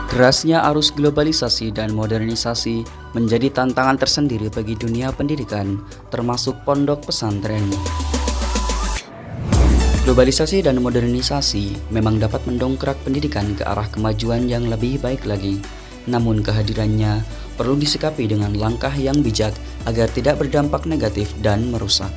Derasnya arus globalisasi dan modernisasi menjadi tantangan tersendiri bagi dunia pendidikan, termasuk pondok pesantren. Globalisasi dan modernisasi memang dapat mendongkrak pendidikan ke arah kemajuan yang lebih baik lagi. Namun kehadirannya perlu disikapi dengan langkah yang bijak agar tidak berdampak negatif dan merusak.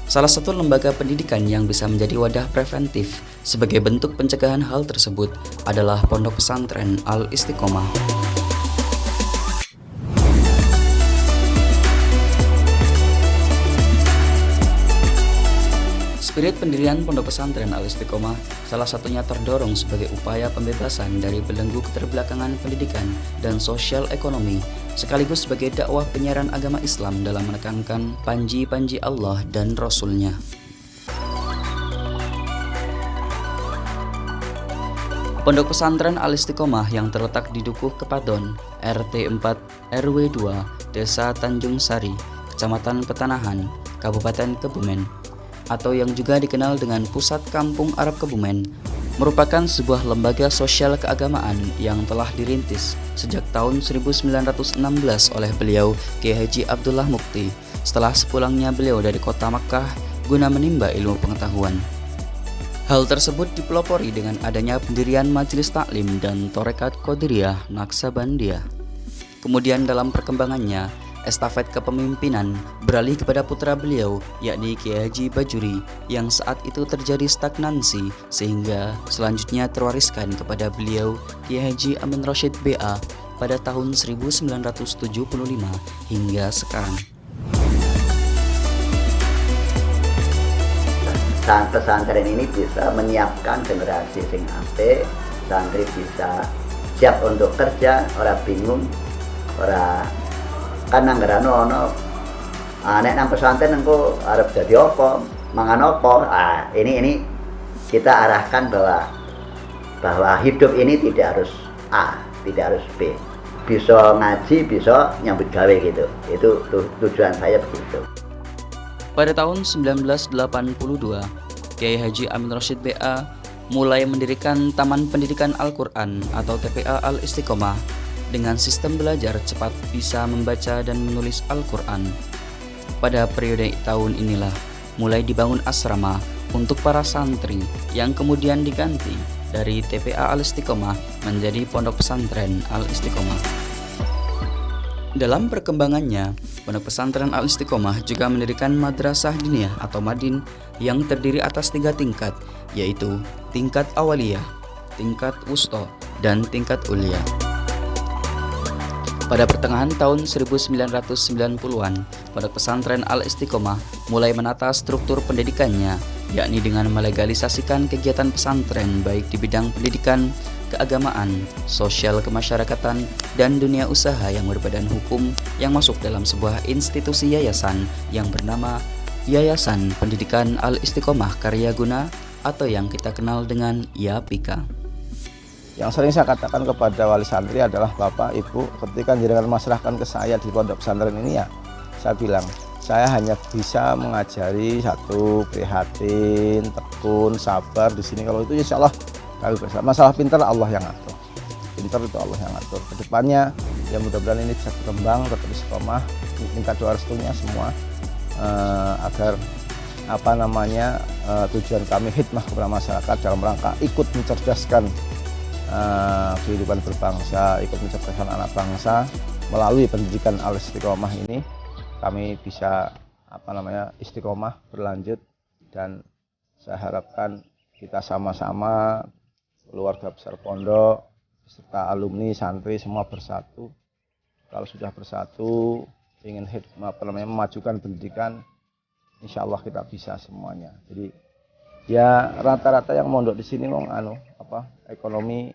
Salah satu lembaga pendidikan yang bisa menjadi wadah preventif sebagai bentuk pencegahan hal tersebut adalah Pondok Pesantren Al-Istiqomah. Spirit pendirian Pondok Pesantren Al-Istiqomah salah satunya terdorong sebagai upaya pembebasan dari belenggu keterbelakangan pendidikan dan sosial ekonomi, sekaligus sebagai dakwah penyiaran agama Islam dalam menekankan panji-panji Allah dan Rasul-Nya. Pondok Pesantren Al-Istiqomah yang terletak di Dukuh Kepadon, RT 4 RW 2, Desa Tanjung Sari, Kecamatan Petanahan, Kabupaten Kebumen, atau yang juga dikenal dengan Pusat Kampung Arab Kebumen, merupakan sebuah lembaga sosial keagamaan yang telah dirintis sejak tahun 1916 oleh beliau Kiai Haji Abdullah Mukti setelah sepulangnya beliau dari kota Makkah guna menimba ilmu pengetahuan. Hal tersebut dipelopori dengan adanya pendirian Majelis Taklim dan Torekat Qadiriyah Naksabandiyah. Kemudian dalam perkembangannya, estafet kepemimpinan beralih kepada putra beliau, yakni Kiai Haji Bajuri, yang saat itu terjadi stagnansi sehingga selanjutnya terwariskan kepada beliau Kiai Haji Amin Rashid BA pada tahun 1975 hingga sekarang. Pesantren ini bisa menyiapkan generasi sing apik, santri bisa siap untuk kerja, ora bingung, ora kan nanggarane ono nek nang pesantren engko arep dadi apa, mangan apa. Ini kita arahkan bahwa hidup ini tidak harus A, tidak harus B. Bisa ngaji, bisa nyambut gawe gitu. Itu tujuan saya begitu. Pada tahun 1982, Kiai Haji Amin Rashid BA mulai mendirikan Taman Pendidikan Al-Quran atau TPA Al-Istiqomah dengan sistem belajar cepat bisa membaca dan menulis Al-Quran. Pada periode tahun inilah mulai dibangun asrama untuk para santri yang kemudian diganti dari TPA Al-Istiqomah menjadi Pondok Pesantren Al-Istiqomah. Dalam perkembangannya, Pondok Pesantren Al-Istiqomah juga mendirikan Madrasah Diniyah atau Madin yang terdiri atas 3 tingkat, yaitu tingkat awaliyah, tingkat wusta, dan tingkat ulia. Pada pertengahan tahun 1990-an, Pondok Pesantren Al-Istiqomah mulai menata struktur pendidikannya, yakni dengan melegalisasikan kegiatan pesantren baik di bidang pendidikan, keagamaan, sosial kemasyarakatan, dan dunia usaha yang berbadan hukum yang masuk dalam sebuah institusi yayasan yang bernama Yayasan Pendidikan Al-Istiqomah Karya Guna atau yang kita kenal dengan YAPIKA. Yang sering saya katakan kepada wali santri adalah Bapak, Ibu, ketika jenengan memasrahkan ke saya di pondok pesantren ini, ya saya bilang, saya hanya bisa mengajari satu, prihatin, tekun, sabar di sini. Kalau itu insya Allah kami bersama. Masalah pintar Allah yang ngatur. Pintar itu Allah yang ngatur. Kedepannya ya mudah-mudahan ini bisa berkembang, tetap istiqomah. Minta doa restunya semua agar tujuan kami khidmah kepada masyarakat dalam rangka ikut mencerdaskan kehidupan berbangsa, ikut mencerdaskan anak bangsa melalui pendidikan Al-Istiqomah ini. Kami bisa istiqomah berlanjut, dan saya harapkan kita sama-sama keluarga besar pondok serta alumni santri semua bersatu. Kalau sudah bersatu ingin memajukan pendidikan, insya Allah kita bisa semuanya. Jadi ya rata-rata yang mondok di sini ekonomi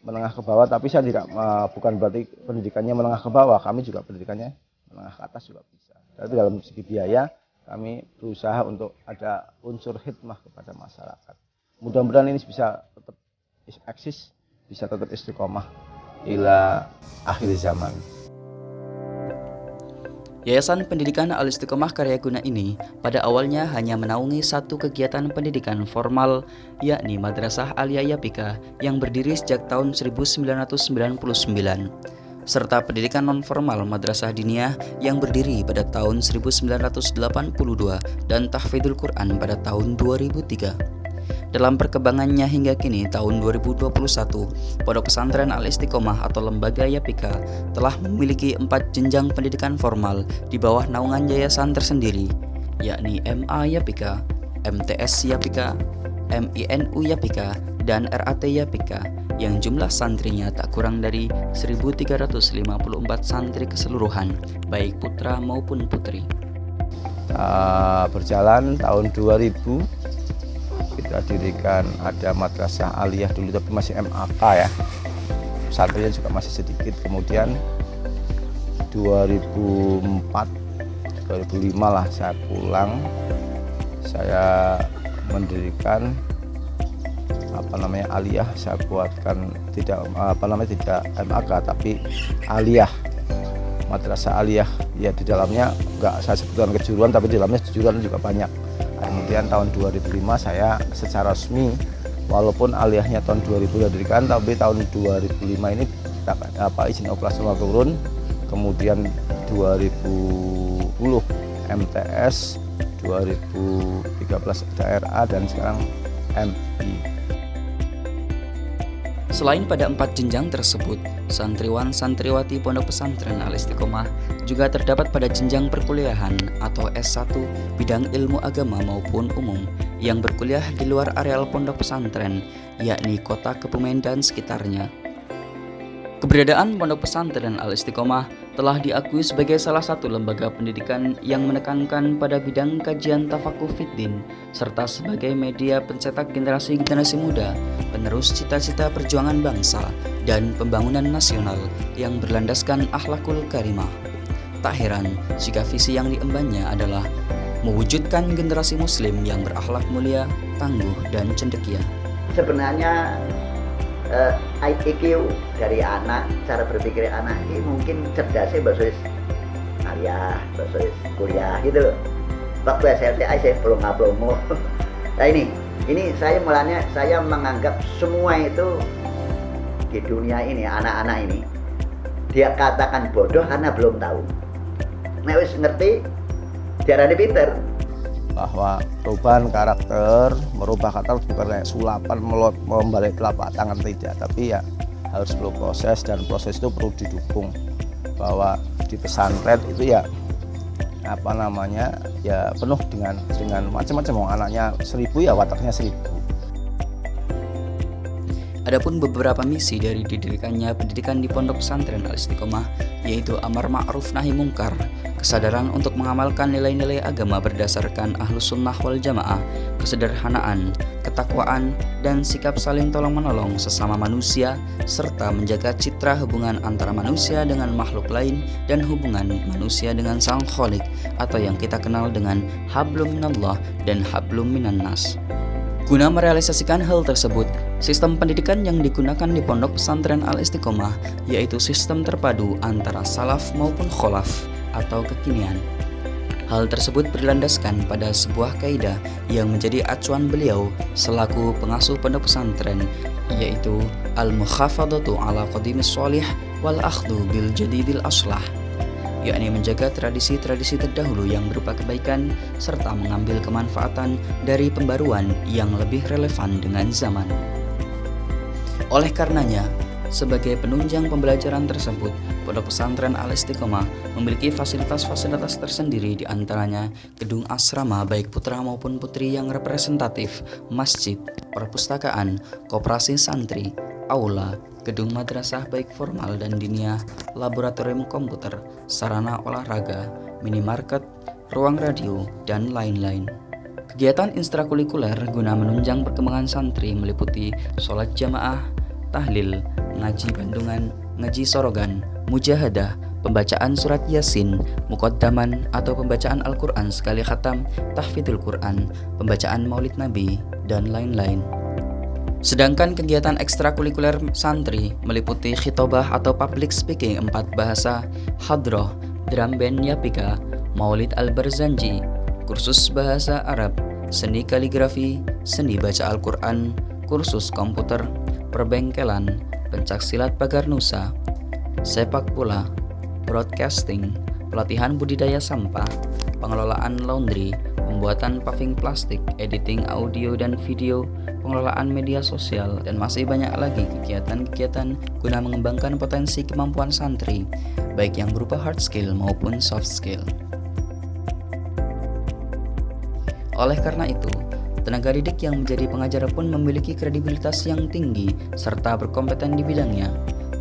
menengah ke bawah, tapi saya tidak bukan berarti pendidikannya menengah ke bawah, kami juga pendidikannya menengah ke atas juga bisa. Tapi dalam segi biaya kami berusaha untuk ada unsur hikmah kepada masyarakat. Mudah-mudahan ini bisa tetap eksis, bisa tetap istiqomah ila akhir zaman. Yayasan Pendidikan Al-Istiqomah Karyaguna ini pada awalnya hanya menaungi satu kegiatan pendidikan formal, yakni Madrasah Aliyah Yapika yang berdiri sejak tahun 1999, serta pendidikan non-formal Madrasah Diniyah yang berdiri pada tahun 1982 dan Tahfidzul Quran pada tahun 2003. Dalam perkembangannya hingga kini tahun 2021, Pondok Pesantren Al-Istiqomah atau Lembaga Yapika telah memiliki 4 jenjang pendidikan formal di bawah naungan yayasan tersendiri, yakni MA Yapika, MTS Yapika, MINU Yapika, dan RAT Yapika, yang jumlah santrinya tak kurang dari 1.354 santri keseluruhan, baik putra maupun putri. Berjalan tahun 2000 kita dirikan ada Madrasah Aliyah dulu, tapi masih MAK ya, santrinya juga masih sedikit. Kemudian 2004 2005 lah saya pulang, saya mendirikan Aliyah. Saya buatkan tidak MAK tapi Aliyah, Madrasah Aliyah. Ya di dalamnya enggak saya sebutkan kejuruan, tapi di dalamnya kejuruan juga banyak. Kemudian tahun 2005 saya secara resmi, walaupun aliyahnya tahun 2000 didirikan, tapi tahun 2005 ini izin operasional turun. Kemudian 2010 MTS, 2013 daerah, dan sekarang MI. Selain pada 4 jenjang tersebut, santriwan-santriwati Pondok Pesantren Al-Istiqomah juga terdapat pada jenjang perkuliahan atau S1 bidang ilmu agama maupun umum yang berkuliah di luar areal Pondok Pesantren, yakni Kota Kebumen dan sekitarnya. Keberadaan Pondok Pesantren Al-Istiqomah telah diakui sebagai salah satu lembaga pendidikan yang menekankan pada bidang kajian tafakuh fiddin, serta sebagai media pencetak generasi-generasi muda, penerus cita-cita perjuangan bangsa dan pembangunan nasional yang berlandaskan akhlakul karimah. Tak heran jika visi yang diembannya adalah mewujudkan generasi muslim yang berakhlak mulia, tangguh, dan cendekia. Sebenarnya IQ dari anak, cara berpikir anak ini mungkin cerdasnya bahasa aliyah, bahasa kuliah gitu loh. Waktu SLTA saya belum ngaplomo. Nah ini saya mulanya saya menganggap semua itu di dunia ini, anak-anak ini dia katakan bodoh karena belum tahu. Nah wis ngerti diarani pinter. Bahwa perubahan karakter, merubah karakter bukan kayak sulapan membalik telapak tangan, tidak, tapi ya harus perlu proses, dan proses itu perlu didukung. Bahwa di pesantren itu ya ya penuh dengan macam-macam, anaknya 1000 ya wataknya 1000. Adapun beberapa misi dari didirikannya pendidikan di Pondok Pesantren Al-Istiqomah, yaitu amar ma'ruf nahi mungkar, kesadaran untuk mengamalkan nilai-nilai agama berdasarkan ahlus sunnah wal jamaah, kesederhanaan, ketakwaan, dan sikap saling tolong-menolong sesama manusia, serta menjaga citra hubungan antara manusia dengan makhluk lain dan hubungan manusia dengan sang Khalik, atau yang kita kenal dengan hablum minallah dan hablum minannas. Guna merealisasikan hal tersebut, sistem pendidikan yang digunakan di Pondok Pesantren Al-Istiqomah yaitu sistem terpadu antara salaf maupun kholaf atau kekinian. Hal tersebut berlandaskan pada sebuah kaidah yang menjadi acuan beliau selaku pengasuh pondok pesantren, yaitu al-mukhafadatu ala qadimis sholih wal akhdhu bil jadidil aslah, yakni menjaga tradisi-tradisi terdahulu yang berupa kebaikan serta mengambil kemanfaatan dari pembaruan yang lebih relevan dengan zaman. Oleh karenanya, sebagai penunjang pembelajaran tersebut, Pondok Pesantren Al-Istiqomah memiliki fasilitas-fasilitas tersendiri, di antaranya gedung asrama baik putra maupun putri yang representatif, masjid, perpustakaan, koperasi santri, aula, gedung madrasah baik formal dan diniyah, laboratorium komputer, sarana olahraga, minimarket, ruang radio, dan lain-lain. Kegiatan ekstrakurikuler guna menunjang perkembangan santri meliputi sholat jamaah, tahlil, ngaji bandungan, ngaji sorogan, mujahadah, pembacaan surat Yasin, Muqaddaman atau pembacaan Al-Quran sekali khatam, tahfidzul Quran, pembacaan Maulid Nabi, dan lain-lain. Sedangkan kegiatan ekstrakurikuler santri meliputi khitobah atau public speaking 4 bahasa, hadroh, drum band Yapika, Maulid Al-Barzanji, kursus bahasa Arab, seni kaligrafi, seni baca Al-Quran, kursus komputer, perbengkelan, pencaksilat pagar nusa, sepak bola, broadcasting, pelatihan budidaya sampah, pengelolaan laundry, pembuatan paving plastik, editing audio dan video, pengelolaan media sosial, dan masih banyak lagi kegiatan-kegiatan guna mengembangkan potensi kemampuan santri, baik yang berupa hard skill maupun soft skill. Oleh karena itu, tenaga didik yang menjadi pengajar pun memiliki kredibilitas yang tinggi serta berkompeten di bidangnya.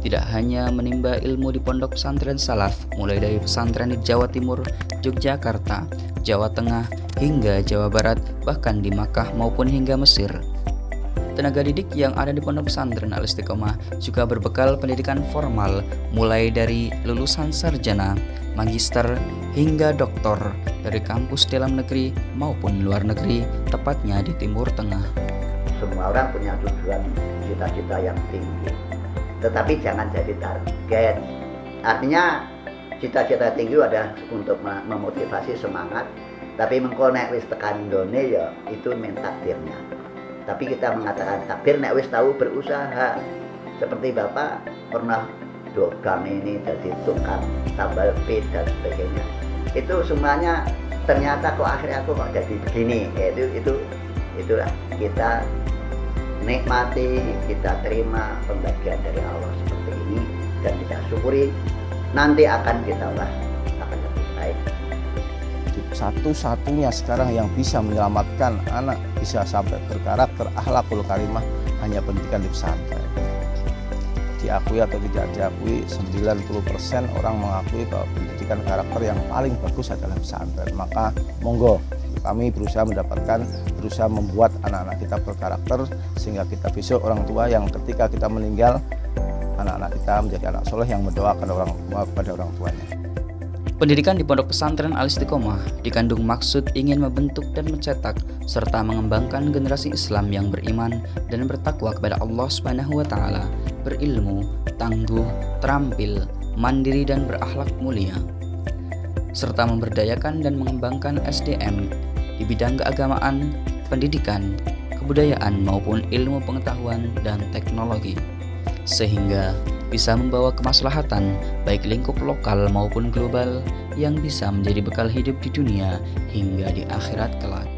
Tidak hanya menimba ilmu di pondok pesantren salaf, mulai dari pesantren di Jawa Timur, Yogyakarta, Jawa Tengah, hingga Jawa Barat, bahkan di Makkah maupun hingga Mesir. Tenaga didik yang ada di pondok pesantren Al-Istiqomah juga berbekal pendidikan formal, mulai dari lulusan sarjana, magister, hingga doktor dari kampus dalam negeri maupun luar negeri, tepatnya di Timur Tengah. Semua orang punya tujuan cita-cita yang tinggi, tetapi jangan jadi target. Artinya cita-cita tinggi ada untuk memotivasi semangat, tapi mengkonek wis tekan done ya itu takdirnya. Tapi kita mengatakan takdir nek wis tahu berusaha. Seperti Bapak pernah dogang ini jadi tukang tambal pit dan sebagainya. Itu semuanya ternyata kok akhirnya aku kok jadi begini. Itulah kita nikmati, kita terima pembagian dari Allah seperti ini dan kita syukuri, nanti akan ditambah akan lebih baik. Satu-satunya sekarang yang bisa menyelamatkan anak bisa sampai berkarakter akhlakul karimah hanya pendidikan di pesantren. Diakui atau tidak diakui, 90% orang mengakui bahwa pendidikan karakter yang paling bagus adalah pesantren. Maka monggo, kami berusaha membuat anak-anak kita berkarakter sehingga kita besok orang tua yang ketika kita meninggal, anak-anak kita menjadi anak soleh yang mendoakan pada orang tuanya. Pendidikan di Pondok Pesantren Al-Istiqomah dikandung maksud ingin membentuk dan mencetak serta mengembangkan generasi Islam yang beriman dan bertakwa kepada Allah Subhanahu wa taala, berilmu, tangguh, terampil, mandiri dan berakhlak mulia, serta memberdayakan dan mengembangkan SDM di bidang keagamaan, pendidikan, kebudayaan maupun ilmu pengetahuan dan teknologi, sehingga bisa membawa kemaslahatan baik lingkup lokal maupun global yang bisa menjadi bekal hidup di dunia hingga di akhirat kelak.